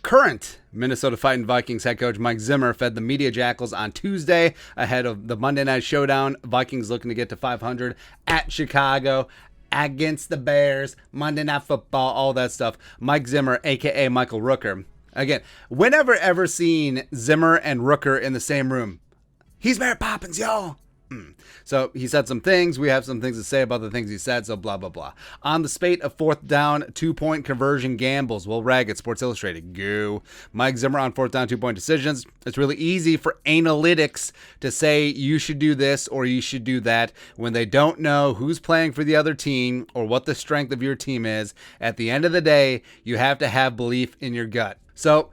Current Minnesota Fighting Vikings head coach Mike Zimmer fed the media jackals on Tuesday ahead of the Monday Night Showdown. Vikings looking to get to 500 at Chicago against the Bears, Monday Night Football, all that stuff. Mike Zimmer, a.k.a. Michael Rooker. Again, whenever ever seen Zimmer and Rooker in the same room? He's Mary Poppins, y'all. So he said some things. We have some things to say about the things he said, so blah, blah, blah. On the spate of fourth down, 2-point conversion gambles. Will Rag at Sports Illustrated. Go. Mike Zimmer on fourth down, 2-point decisions. It's really easy for analytics to say you should do this or you should do that when they don't know who's playing for the other team or what the strength of your team is. At the end of the day, you have to have belief in your gut. So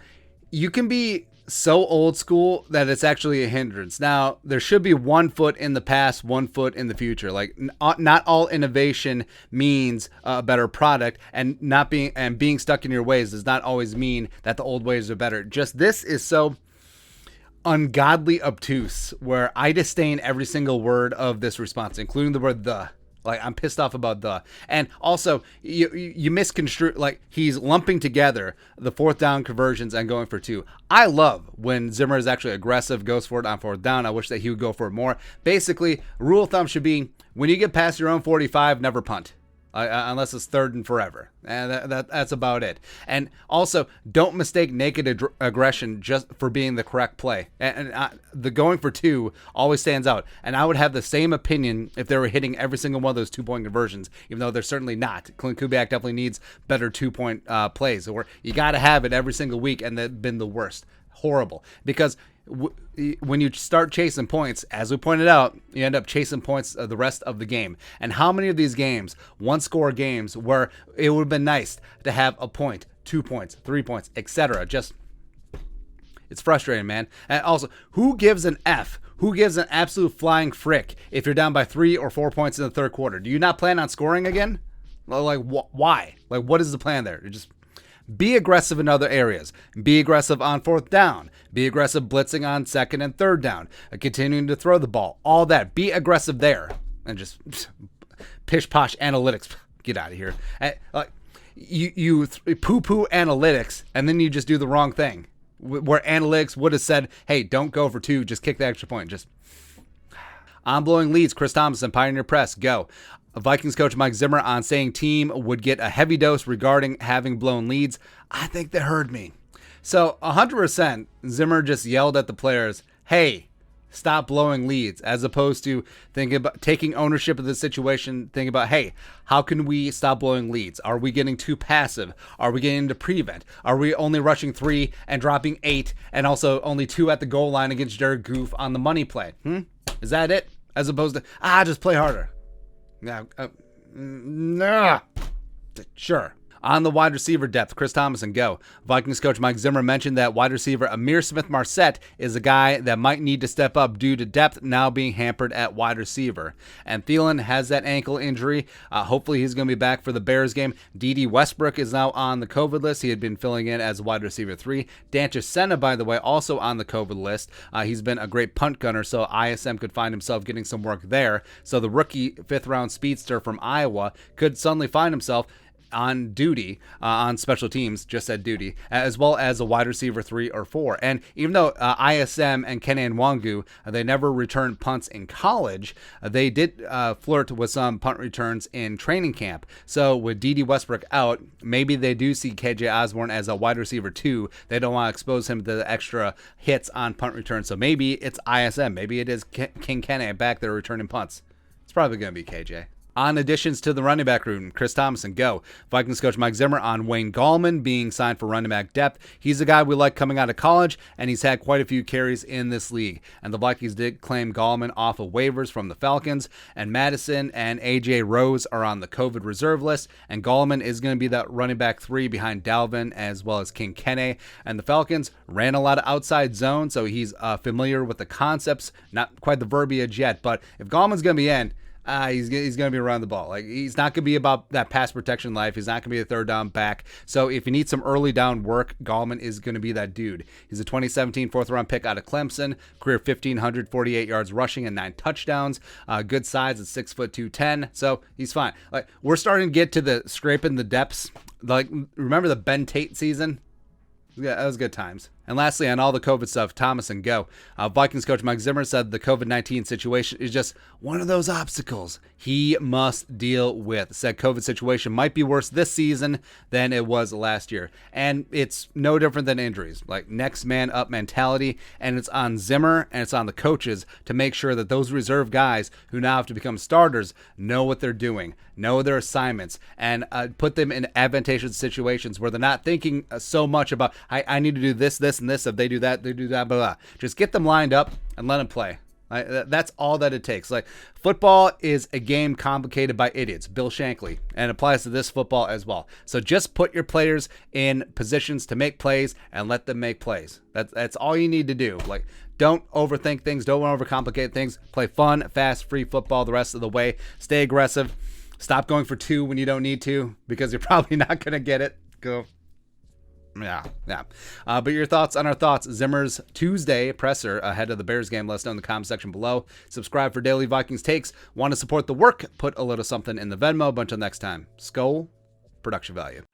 you can be so old school that it's actually a hindrance. Now, there should be 1 foot in the past, 1 foot in the future. Like, not all innovation means a better product, and being stuck in your ways does not always mean that the old ways are better. Just this is so ungodly obtuse, where I disdain every single word of this response, including the word "the." Like, I'm pissed off about the. And also, you misconstrue, like, he's lumping together the fourth down conversions and going for 2. I love when Zimmer is actually aggressive, goes for it on fourth down. I wish that he would go for it more. Basically, rule of thumb should be, when you get past your own 45, never punt. Unless it's third and forever. And that's about it. And also, don't mistake naked aggression just for being the correct play. And the going for 2 always stands out. And I would have the same opinion if they were hitting every single one of those 2-point conversions, even though they're certainly not. Clint Kubiak definitely needs better 2-point plays. Or you got to have it every single week, and they've been the worst. Horrible. Because when you start chasing points, as we pointed out, you end up chasing points the rest of the game. And how many of these games, 1-score games, where it would have been nice to have a point, 2 points, 3 points, etc. Just, it's frustrating, man. And also, who gives an F? Who gives an absolute flying frick if you're down by 3 or 4 points in the third quarter? Do you not plan on scoring again? Like, why? Like, what is the plan there? Just be aggressive in other areas. Be aggressive on fourth down. Be aggressive blitzing on second and third down. Continuing to throw the ball. All that. Be aggressive there. And just pish-posh analytics. Get out of here. Like, you poo-poo analytics, and then you just do the wrong thing. Where analytics would have said, hey, don't go for 2. Just kick the extra point. Just on blowing leads. Chris Thompson, Pioneer Press. Go. Vikings coach Mike Zimmer on saying team would get a heavy dose regarding having blown leads. I think they heard me. So 100% Zimmer just yelled at the players, hey, stop blowing leads, as opposed to thinking about taking ownership of the situation, thinking about, hey, how can we stop blowing leads? Are we getting too passive? Are we getting into prevent? Are we only rushing 3 and dropping 8 and also only 2 at the goal line against Jared Goff on the money play? Is that it? As opposed to, just play harder. Nah. Sure. On the wide receiver depth, Chris Thompson, go. Vikings coach Mike Zimmer mentioned that wide receiver Amir Smith-Marset is a guy that might need to step up due to depth now being hampered at wide receiver. And Thielen has that ankle injury. Hopefully he's going to be back for the Bears game. D.D. Westbrook is now on the COVID list. He had been filling in as wide receiver 3. Dan Chisena, by the way, also on the COVID list. He's been a great punt gunner, so ISM could find himself getting some work there. So the rookie 5th-round speedster from Iowa could suddenly find himself on duty on special teams, just said duty, as well as a wide receiver 3 or 4. And even though ISM and Kenny Nwangu, they never returned punts in college, they did flirt with some punt returns in training camp. So with D.D. Westbrook out, maybe they do see KJ Osborne as a wide receiver 2. They don't want to expose him to the extra hits on punt returns. So maybe it's ISM. Maybe it is King Kenny back there returning punts. It's probably going to be KJ. On additions to the running back room, Chris Thompson, go. Vikings coach Mike Zimmer on Wayne Gallman being signed for running back depth. He's a guy we like coming out of college, and he's had quite a few carries in this league. And the Vikings did claim Gallman off of waivers from the Falcons, and Madison and A.J. Rose are on the COVID reserve list, and Gallman is going to be that running back 3 behind Dalvin as well as King Kenny. And the Falcons ran a lot of outside zone, so he's familiar with the concepts, not quite the verbiage yet, but if Gallman's going to be in, he's going to be around the ball. Like, he's not going to be about that pass protection life. He's not going to be a third down back. So if you need some early down work, Gallman is going to be that dude. He's a 2017 4th-round pick out of Clemson. Career 1,548 yards rushing and 9 touchdowns. Good size at 6'2", 210. So he's fine. Like, we're starting to get to the scraping the depths. Like, remember the Ben Tate season? Yeah, that was good times. And lastly, on all the COVID stuff, Thomas and Go. Vikings coach Mike Zimmer said the COVID-19 situation is just one of those obstacles he must deal with. Said COVID situation might be worse this season than it was last year. And it's no different than injuries, like next man up mentality. And it's on Zimmer and it's on the coaches to make sure that those reserve guys who now have to become starters know what they're doing, know their assignments, and put them in advantageous situations where they're not thinking so much about, I need to do this, and this. If they do that, blah, blah. Just get them lined up and let them play. That's all that it takes. Like, football is a game complicated by idiots, Bill Shankly, and it applies to this football as well. So just put your players in positions to make plays and let them make plays. That's all you need to do. Like, don't overthink things. Don't overcomplicate things. Play fun, fast, free football the rest of the way. Stay aggressive. Stop going for 2 when you don't need to, because you're probably not going to get it. Go. Yeah. But your thoughts on our thoughts. Zimmer's Tuesday presser ahead of the Bears game. Let us know in the comment section below. Subscribe for daily Vikings takes. Want to support the work? Put a little something in the Venmo. But until next time, Skol, production value.